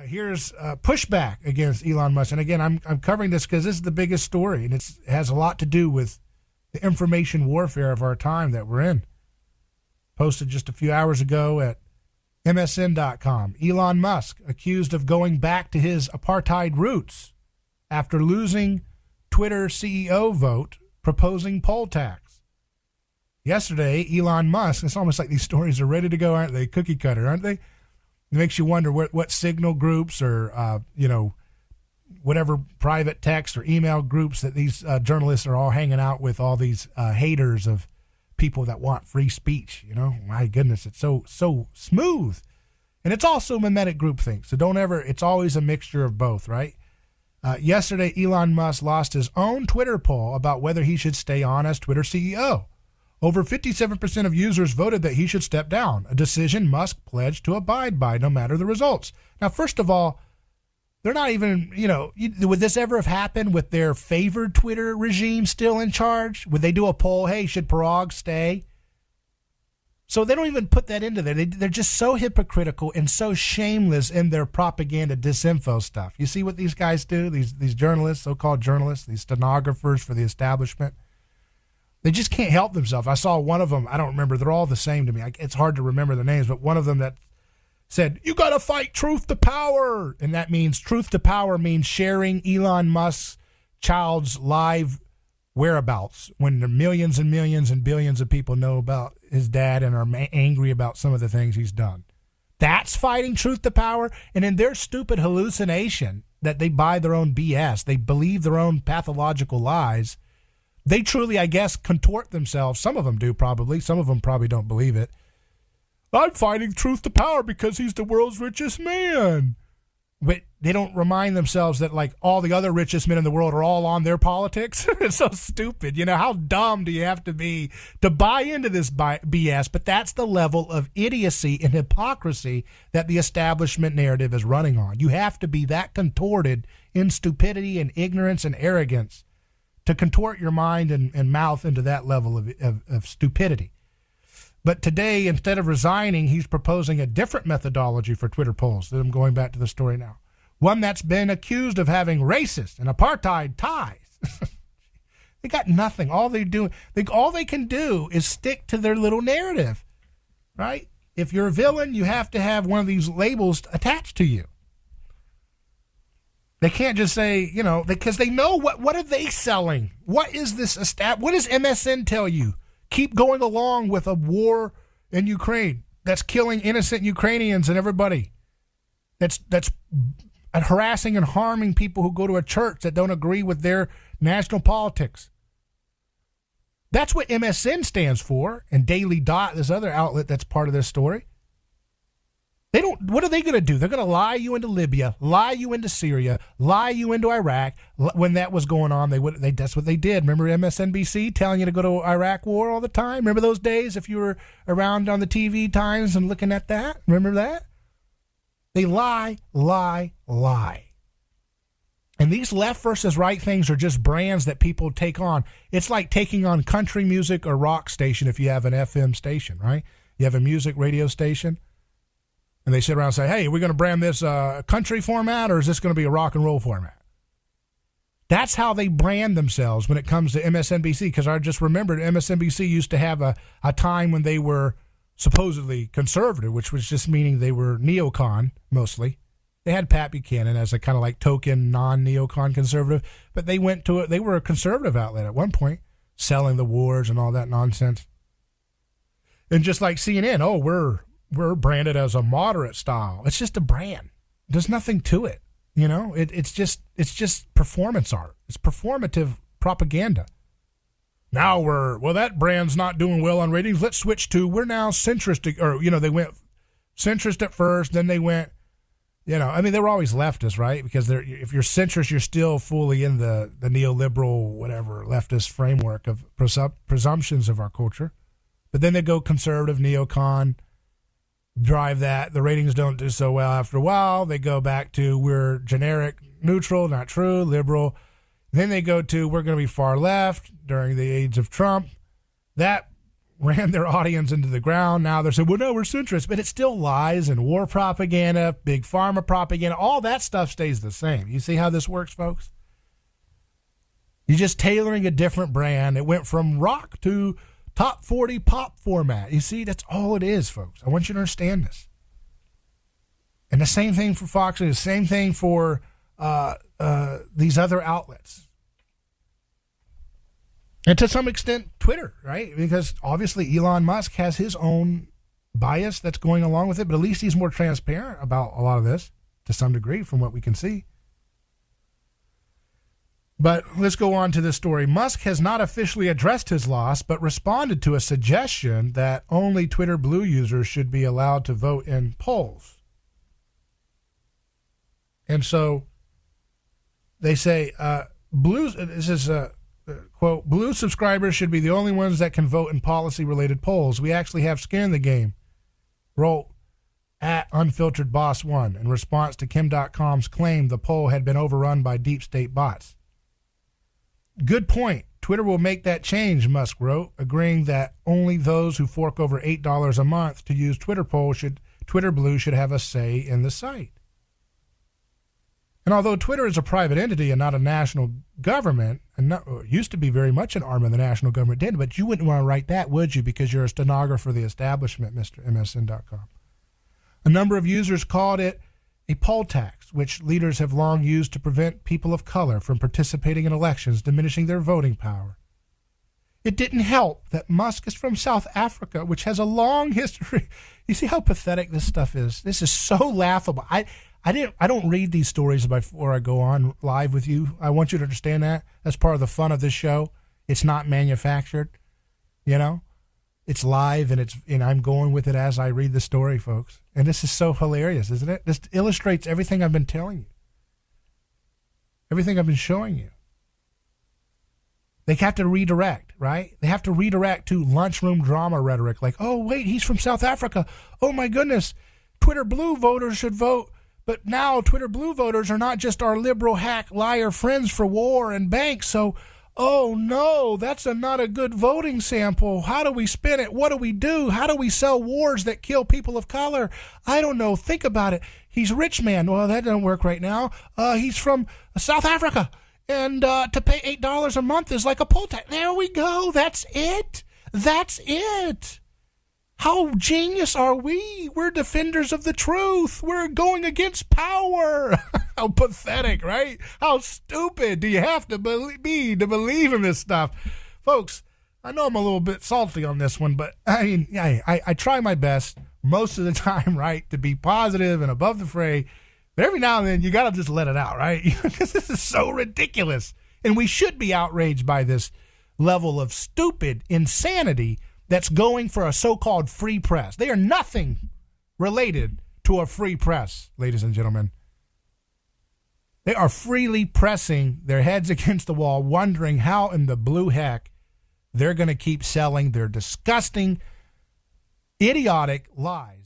Here's pushback against Elon Musk. And again, I'm covering this because this is the biggest story, and it has a lot to do with the information warfare of our time that we're in. Posted just a few hours ago at MSN.com. Elon Musk accused of going back to his apartheid roots after losing Twitter CEO vote proposing poll tax. Yesterday, Elon Musk, it's almost like these stories are ready to go, aren't they? Cookie cutter, aren't they? It makes you wonder what signal groups or, whatever private text or email groups that these journalists are all hanging out with, all these haters of people that want free speech. My goodness, it's so smooth. And it's also mimetic groupthink. So it's always a mixture of both, right? Yesterday, Elon Musk lost his own Twitter poll about whether he should stay on as Twitter CEO. Over 57% of users voted that he should step down, a decision Musk pledged to abide by no matter the results. Now, first of all, they're not even, would this ever have happened with their favored Twitter regime still in charge? Would they do a poll, hey, should Parag stay? So they don't even put that into there. They're just so hypocritical and so shameless in their propaganda disinfo stuff. You see what these guys do, these journalists, so-called journalists, these stenographers for the establishment? They just can't help themselves. I saw one of them. I don't remember. They're all the same to me. It's hard to remember the names, but one of them that said, you got to fight truth to power. And that means truth to power means sharing Elon Musk's child's live whereabouts when the millions and millions and billions of people know about his dad and are angry about some of the things he's done. That's fighting truth to power. And in their stupid hallucination that they buy their own BS, they believe their own pathological lies. They truly, I guess, contort themselves. Some of them do probably. Some of them probably don't believe it. I'm fighting truth to power because he's the world's richest man. But they don't remind themselves that, like, all the other richest men in the world are all on their politics. It's so stupid. How dumb do you have to be to buy into this BS? But that's the level of idiocy and hypocrisy that the establishment narrative is running on. You have to be that contorted in stupidity and ignorance and arrogance to contort your mind and mouth into that level of stupidity. But today, instead of resigning, he's proposing a different methodology for Twitter polls. I'm going back to the story now. One that's been accused of having racist and apartheid ties. They got nothing. All they can do is stick to their little narrative, right? If you're a villain, you have to have one of these labels attached to you. They can't just say, because they know what are they selling? What is this? What does MSN tell you? Keep going along with a war in Ukraine that's killing innocent Ukrainians and everybody. That's harassing and harming people who go to a church that don't agree with their national politics. That's what MSN stands for, and Daily Dot, this other outlet that's part of this story. What are they going to do? They're going to lie you into Libya, lie you into Syria, lie you into Iraq. When that was going on, that's what they did. Remember MSNBC telling you to go to Iraq war all the time? Remember those days if you were around on the TV times and looking at that? Remember that? They lie, lie, lie. And these left versus right things are just brands that people take on. It's like taking on country music or rock station if you have an FM station, right? You have a music radio station. And they sit around and say, hey, are we going to brand this country format or is this going to be a rock and roll format? That's how they brand themselves when it comes to MSNBC, because I just remembered MSNBC used to have a time when they were supposedly conservative, which was just meaning they were neocon mostly. They had Pat Buchanan as a kind of like token non-neocon conservative, but they were a conservative outlet at one point, selling the wars and all that nonsense. And just like CNN, we're branded as a moderate style. It's just a brand. There's nothing to it. It's just performance art. It's performative propaganda. Now that brand's not doing well on ratings. Let's switch to, we're now centrist, they went centrist at first, then they went, they were always leftist, right? Because if you're centrist, you're still fully in the neoliberal, whatever, leftist framework of presumptions of our culture. But then they go conservative, neocon, drive that. The ratings don't do so well after a while. They go back to we're generic, neutral, not true, liberal. Then they go to we're going to be far left during the age of Trump. That ran their audience into the ground. Now they're saying, well, no, we're centrist. But it's still lies and war propaganda, big pharma propaganda. All that stuff stays the same. You see how this works, folks? You're just tailoring a different brand. It went from rock to top 40 pop format. You see, that's all it is, folks. I want you to understand this. And the same thing for Fox, and the same thing for these other outlets. And to some extent, Twitter, right? Because obviously Elon Musk has his own bias that's going along with it, but at least he's more transparent about a lot of this to some degree from what we can see. But let's go on to this story. Musk has not officially addressed his loss, but responded to a suggestion that only Twitter Blue users should be allowed to vote in polls. And so they say, this is a quote, Blue subscribers should be the only ones that can vote in policy-related polls. We actually have skin in the game, wrote at Unfiltered Boss One in response to Kim.com's claim the poll had been overrun by deep state bots. Good point. Twitter will make that change, Musk wrote, agreeing that only those who fork over $8 a month to use Twitter Blue should have a say in the site. And although Twitter is a private entity and not a national government, and used to be very much an arm of the national government, did, but you wouldn't want to write that, would you? Because you're a stenographer of the establishment, Mr. MSN.com. A number of users called it a poll tax, which leaders have long used to prevent people of color from participating in elections, diminishing their voting power. It didn't help that Musk is from South Africa, which has a long history. You see how pathetic this stuff is? This is so laughable. I don't read these stories before I go on live with you. I want you to understand that. That's part of the fun of this show. It's not manufactured, you know. It's live, and I'm going with it as I read the story, folks. And this is so hilarious, isn't it? This illustrates everything I've been telling you, everything I've been showing you. They have to redirect, right? They have to redirect to lunchroom drama rhetoric, like, oh, wait, he's from South Africa. Oh, my goodness, Twitter Blue voters should vote. But now Twitter Blue voters are not just our liberal hack liar friends for war and banks. So, oh no, that's not a good voting sample. How do we spin it? What do we do? How do we sell wars that kill people of color? I don't know. Think about it. He's a rich man. Well, that doesn't work right now. He's from South Africa. And to pay $8 a month is like a poll tax. There we go. That's it. That's it. How genius are we? We're defenders of the truth. We're going against power. How pathetic, right? How stupid do you have to be to believe in this stuff? Folks, I know I'm a little bit salty on this one, but I mean, I try my best most of the time, right, to be positive and above the fray. But every now and then, you got to just let it out, right? Because this is so ridiculous. And we should be outraged by this level of stupid insanity that's going for a so-called free press. They are nothing related to a free press, ladies and gentlemen. They are freely pressing their heads against the wall, wondering how in the blue heck they're going to keep selling their disgusting, idiotic lies.